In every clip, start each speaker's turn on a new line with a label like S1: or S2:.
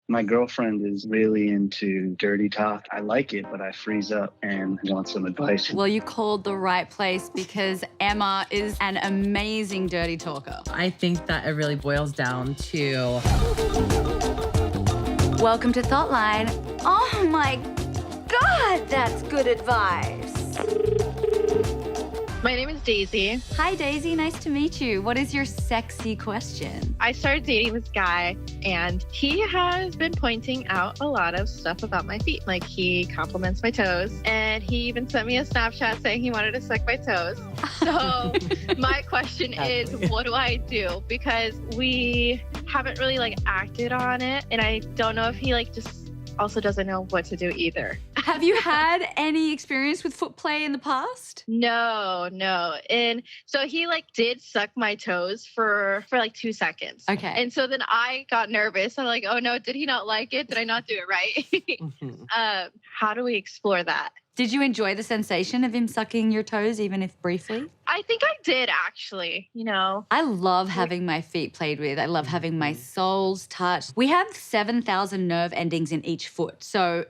S1: My girlfriend is really into dirty talk. I like it, but I freeze up and want some advice.
S2: Well, you called the right place because Emma is an amazing dirty talker.
S3: I think that it really boils down to...
S2: Welcome to Thotline. Oh my God, that's good advice.
S4: My name is Daisy.
S2: Hi, Daisy. Nice to meet you. What is your sexy question?
S4: I started dating this guy, and he has been pointing out a lot of stuff about my feet. Like, he compliments my toes, and he even sent me a Snapchat saying he wanted to suck my toes. So my question is, what do I do? Because we haven't really, acted on it, and I don't know if he, just also doesn't know what to do either.
S2: Have you had any experience with foot play in the past?
S4: No. And so he did suck my toes for 2 seconds.
S2: Okay.
S4: And so then I got nervous. I'm like, oh no, did he not like it? Did I not do it right? How do we explore that?
S2: Did you enjoy the sensation of him sucking your toes, even if briefly?
S4: I think I did, actually,
S2: I love having my feet played with. I love having my soles touched. We have 7,000 nerve endings in each foot. So,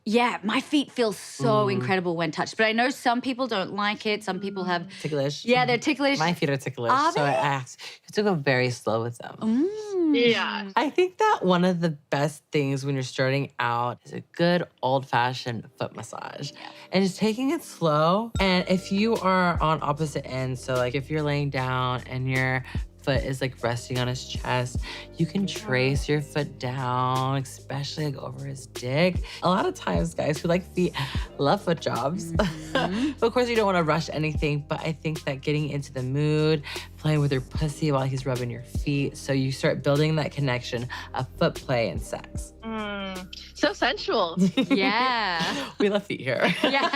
S2: yeah, my feet feel so incredible when touched. But I know some people don't like it. Some people have...
S3: Ticklish.
S2: Yeah, they're ticklish.
S3: My feet are ticklish.
S2: Are
S3: so I
S2: they?
S3: asked. You have to go very slow with them.
S4: Yeah.
S3: I think that one of the best things when you're starting out is a good old-fashioned foot massage. And just taking it slow. And if you are on opposite ends, so if you're laying down and your foot is resting on his chest, you can trace your foot down, especially over his dick. A lot of times guys who like feet love foot jobs. But of course you don't want to rush anything, but I think that getting into the mood, playing with your pussy while he's rubbing your feet, so you start building that connection of foot play and sex.
S4: So sensual.
S2: Yeah.
S3: We love feet here.
S2: Yeah.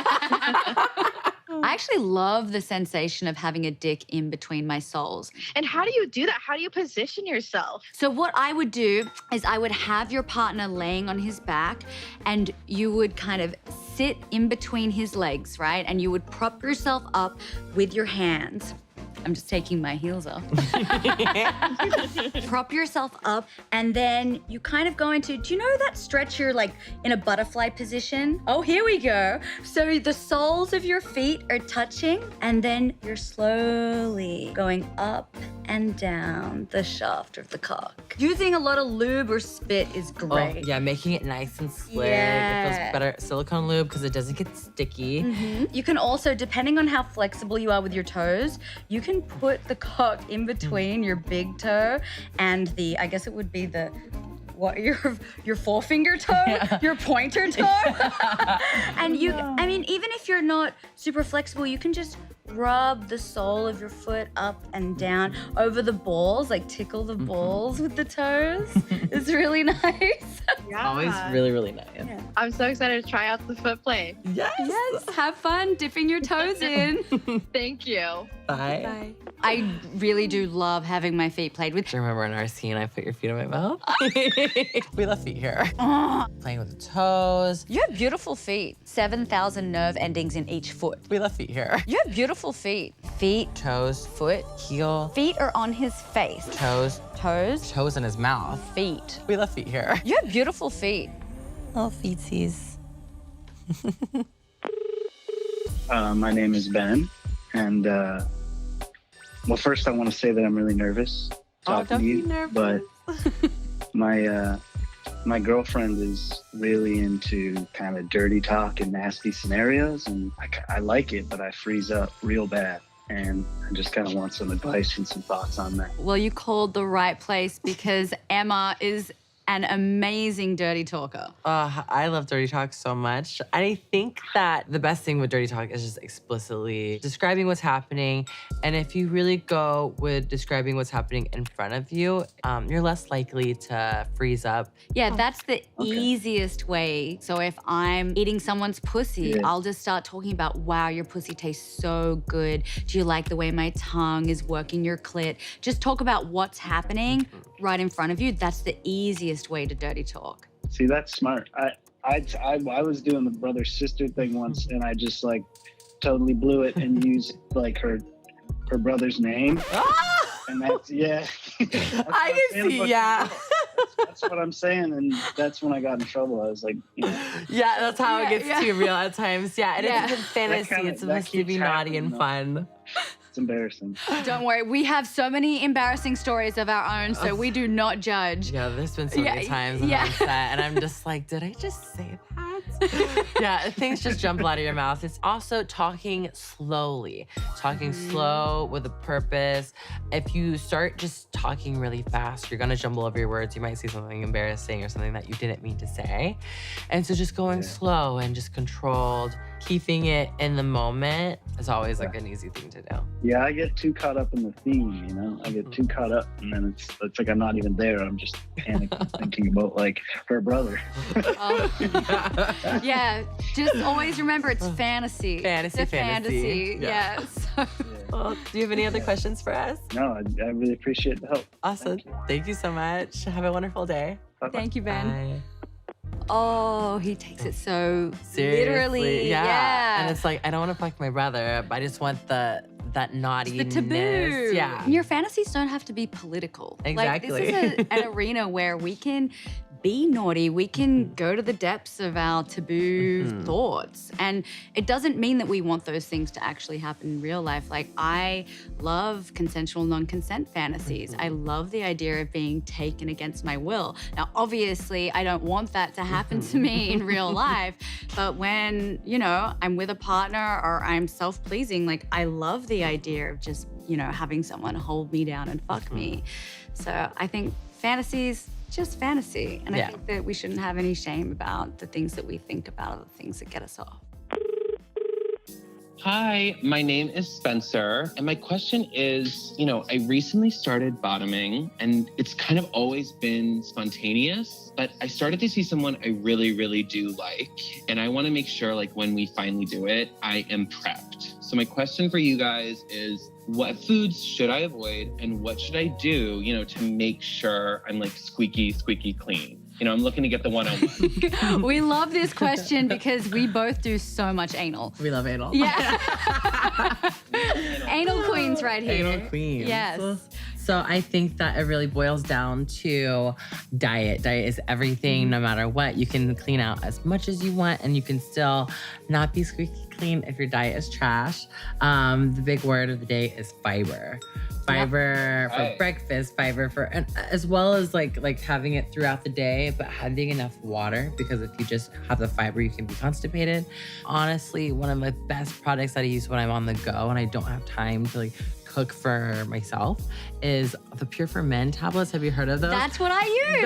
S2: I actually love the sensation of having a dick in between my soles.
S4: And how do you do that? How do you position yourself?
S2: So what I would do is I would have your partner laying on his back and you would kind of sit in between his legs, right? And you would prop yourself up with your hands. I'm just taking my heels off. Prop yourself up, and then you kind of go into, do you know that stretch you're in a butterfly position? Oh, here we go. So the soles of your feet are touching, and then you're slowly going up and down the shaft of the cock. Using a lot of lube or spit is great.
S3: Oh, yeah, making it nice and slick.
S2: Yeah.
S3: It feels better. Silicone lube, because it doesn't get sticky.
S2: You can also, depending on how flexible you are with your toes, you can put the cock in between your big toe and I guess it would be your forefinger toe, your pointer toe. And even if you're not super flexible, you can just rub the sole of your foot up and down over the balls, tickle the balls with the toes. It's really nice.
S4: Yeah.
S3: Always really, really nice.
S2: Yeah.
S4: I'm so excited to try out the foot play.
S3: Yes.
S2: Yes, have fun dipping your toes in.
S4: Thank you.
S3: Bye.
S2: Bye. I really do love having my feet played with.
S3: Do you remember in our scene, I put your feet on my mouth? We love feet here. Playing with the toes.
S2: You have beautiful feet. 7,000 nerve endings in each foot.
S3: We love feet here.
S2: You have beautiful feet. Feet,
S3: Toes,
S2: foot.
S3: heel,
S2: Feet are on his face.
S3: toes,
S2: Toes,
S3: toes in his mouth.
S2: feet.
S3: We love feet here.
S2: You have beautiful feet.
S3: Little feetsies.
S1: My name is Ben, and well, first I want to say that I'm really nervous talking to you, but my girlfriend is really into kind of dirty talk and nasty scenarios, and I like it, but I freeze up real bad. And I just kind of want some advice and some thoughts on that.
S2: Well, you called the right place because Emma is an amazing dirty talker.
S3: I love dirty talk so much. I think that the best thing with dirty talk is just explicitly describing what's happening. And if you really go with describing what's happening in front of you, you're less likely to freeze up.
S2: Yeah, that's the easiest way. So if I'm eating someone's pussy, I'll just start talking about, wow, your pussy tastes so good. Do you like the way my tongue is working your clit? Just talk about what's happening right in front of you. That's the easiest way to dirty talk.
S1: See, that's smart. I was doing the brother-sister thing once, and I just totally blew it and used her brother's name. And that's, yeah.
S3: I can see, yeah.
S1: That's what I'm saying, and that's when I got in trouble. I was like,
S3: Yeah, that's how it
S2: Yeah,
S3: gets too real at times. Yeah, and
S2: Yeah.
S3: it's a fantasy. It's supposed to be naughty and fun.
S1: It's embarrassing.
S2: Don't worry, we have so many embarrassing stories of our own, so we do not judge.
S3: Yeah, there's been so many times I'm on set, and I'm just like, did I just say that? Yeah, things just jump out of your mouth. It's also talking slowly, talking slow with a purpose. If you start just talking really fast, you're gonna jumble over your words. You might say something embarrassing or something that you didn't mean to say. And so just going slow and just controlled, keeping it in the moment is always like an easy thing to do.
S1: Yeah, I get too caught up in the theme, I get too caught up, and then it's like I'm not even there. I'm just panicking, thinking about like her brother.
S2: Yeah, just always remember it's fantasy.
S3: Fantasy,
S2: it's a fantasy.
S3: Yeah.
S2: Yes.
S3: Well, do you have any other questions for us?
S1: No, I really appreciate the help.
S3: Awesome. Thank you so much. Have a wonderful day.
S2: Thank you, Ben.
S3: Bye.
S2: Oh, he takes it so
S3: Seriously,
S2: literally.
S3: yeah. And it's like, I don't want to fuck my brother, but I just want that naughtiness.
S2: The taboo.
S3: Yeah.
S2: And your fantasies don't have to be political.
S3: Exactly.
S2: Like, this is an arena where we can be naughty. We can go to the depths of our taboo thoughts. And it doesn't mean that we want those things to actually happen in real life. Like, I love consensual non-consent fantasies. I love the idea of being taken against my will. Now, obviously, I don't want that to happen to me in real life. But when, I'm with a partner or I'm self-pleasing, like, I love the idea of just, having someone hold me down and fuck me. So I think fantasies, just fantasy. And I think that we shouldn't have any shame about the things that we think about or the things that get us off.
S5: Hi, my name is Spencer. And my question is, I recently started bottoming and it's kind of always been spontaneous, but I started to see someone I really, really do like. And I want to make sure like when we finally do it, I am prepped. So my question for you guys is, what foods should I avoid and what should I do, to make sure I'm like squeaky clean? I'm looking to get the one-on-one.
S2: We love this question because we both do so much anal.
S3: We love anal.
S2: Yeah. Anal queens right here.
S3: Anal queens.
S2: Yes.
S3: So I think that it really boils down to diet. Diet is everything, no matter what. You can clean out as much as you want and you can still not be squeaky clean if your diet is trash. The big word of the day is fiber. Fiber for breakfast, fiber for, and as well as like having it throughout the day, but having enough water, because if you just have the fiber, you can be constipated. Honestly, one of my best products that I use when I'm on the go and I don't have time to like cook for myself is the Pure for Men tablets. Have you heard of those?
S2: That's what I use.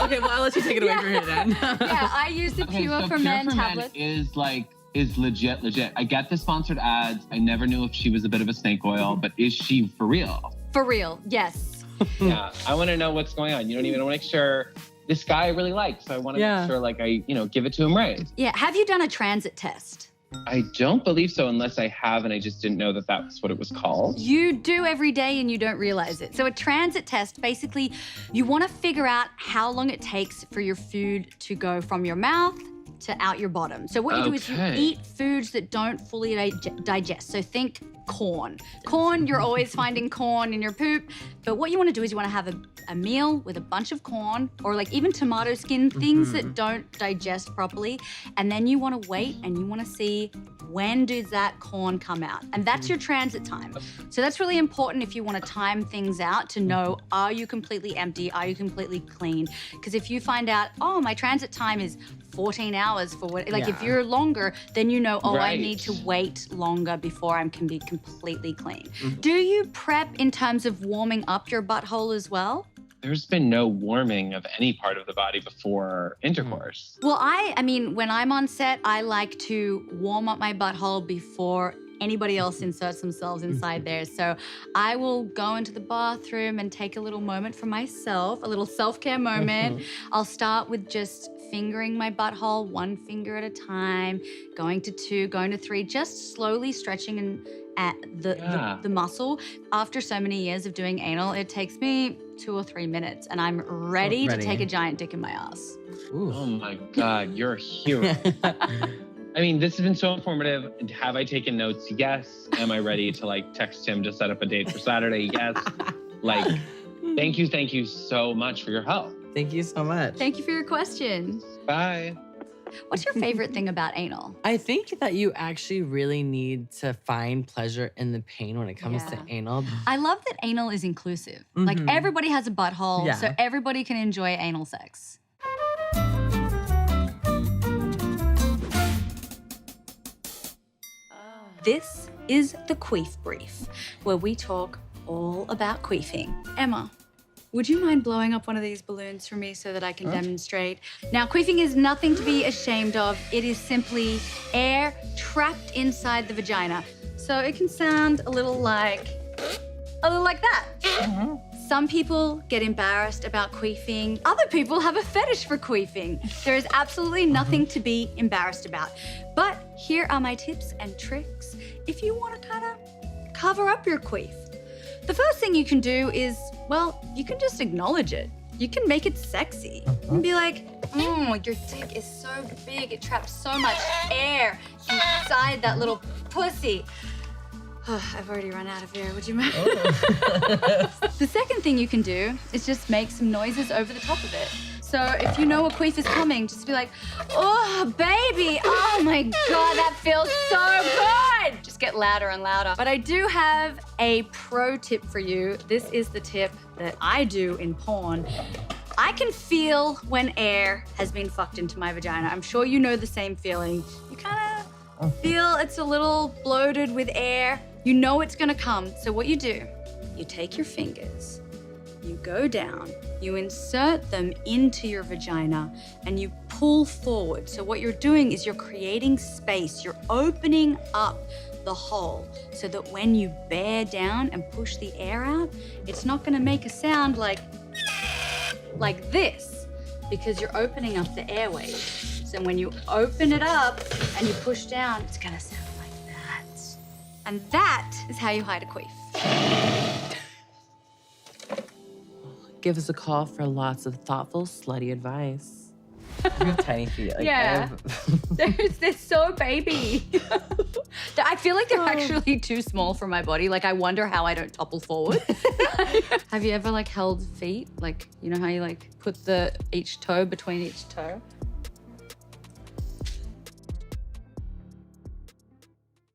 S3: Okay, well, I'll let you take it away from here then.
S2: Yeah, I use the Pure
S5: so
S2: for Men
S5: Pure for
S2: tablets.
S5: Men is legit. I get the sponsored ads. I never knew if she was a bit of a snake oil, but is she for real?
S2: For real, yes.
S5: Yeah, I want to know what's going on. You don't even want to make sure this guy I really like, so I want to make sure like I, give it to him right.
S2: Yeah, have you done a transit test?
S5: I don't believe so unless I have and I just didn't know that that's what it was called.
S2: You do every day and you don't realize it. So a transit test, basically, you want to figure out how long it takes for your food to go from your mouth to out your bottom. So what you do is you eat foods that don't fully digest. So think corn. Corn, you're always finding corn in your poop. But what you want to do is you want to have a meal with a bunch of corn or like even tomato skin, things that don't digest properly. And then you want to wait and you want to see when does that corn come out. And that's your transit time. So that's really important if you want to time things out to know, are you completely empty? Are you completely clean? Because if you find out, oh, my transit time is 14 hours for what, like if you're longer, then you know, I need to wait longer before I can be completely clean. Do you prep in terms of warming up your butthole as well?
S5: There's been no warming of any part of the body before intercourse.
S2: Well, I mean, when I'm on set, I like to warm up my butthole before anybody else inserts themselves inside there. So I will go into the bathroom and take a little moment for myself, a little self-care moment. I'll start with just fingering my butthole, one finger at a time, going to 2, going to 3, just slowly stretching and at the muscle. After so many years of doing anal, it takes me 2 or 3 minutes and I'm ready to take a giant dick in my ass.
S3: Ooh.
S5: Oh my God, you're a hero. I mean, this has been so informative. Have I taken notes? Yes. Am I ready to like text him to set up a date for Saturday? Yes. Like, Thank you so much for your help.
S3: Thank you so much.
S2: Thank you for your question.
S5: Bye.
S2: What's your favorite thing about anal?
S3: I think that you actually really need to find pleasure in the pain when it comes to
S2: Yeah.
S3: anal.
S2: I love that anal is inclusive. Like
S3: Mhm.
S2: everybody has a butthole,
S3: Yeah.
S2: so everybody can enjoy anal sex. This is the Queef Brief, where we talk all about queefing. Emma, would you mind blowing up one of these balloons for me so that I can demonstrate? Now, queefing is nothing to be ashamed of. It is simply air trapped inside the vagina. So it can sound a little like that. Some people get embarrassed about queefing. Other people have a fetish for queefing. There is absolutely nothing to be embarrassed about. But here are my tips and tricks if you want to kind of cover up your queef. The first thing you can do is, well, you can just acknowledge it. You can make it sexy. You can be like, your dick is so big, it traps so much air inside that little pussy. I've already run out of air, would you mind? The second thing you can do is just make some noises over the top of it. So if you know a queef is coming, just be like, oh, baby, oh my God, that feels so good. Just get louder and louder. But I do have a pro tip for you. This is the tip that I do in porn. I can feel when air has been fucked into my vagina. I'm sure you know the same feeling. You kind of feel it's a little bloated with air. You know it's gonna come. So what you do, you take your fingers, you go down, you insert them into your vagina, and you pull forward. So what you're doing is you're creating space. You're opening up the hole so that when you bear down and push the air out, it's not gonna make a sound like this, because you're opening up the airways. So when you open it up and you push down, it's gonna sound like that. And that is how you hide a queef.
S3: Give us a call for lots of thoughtful, slutty advice. You have tiny feet. Like,
S2: Yeah. They're so baby. I feel like they're actually too small for my body. Like, I wonder how I don't topple forward. Have you ever held feet? Like, you know how you put each toe between each toe?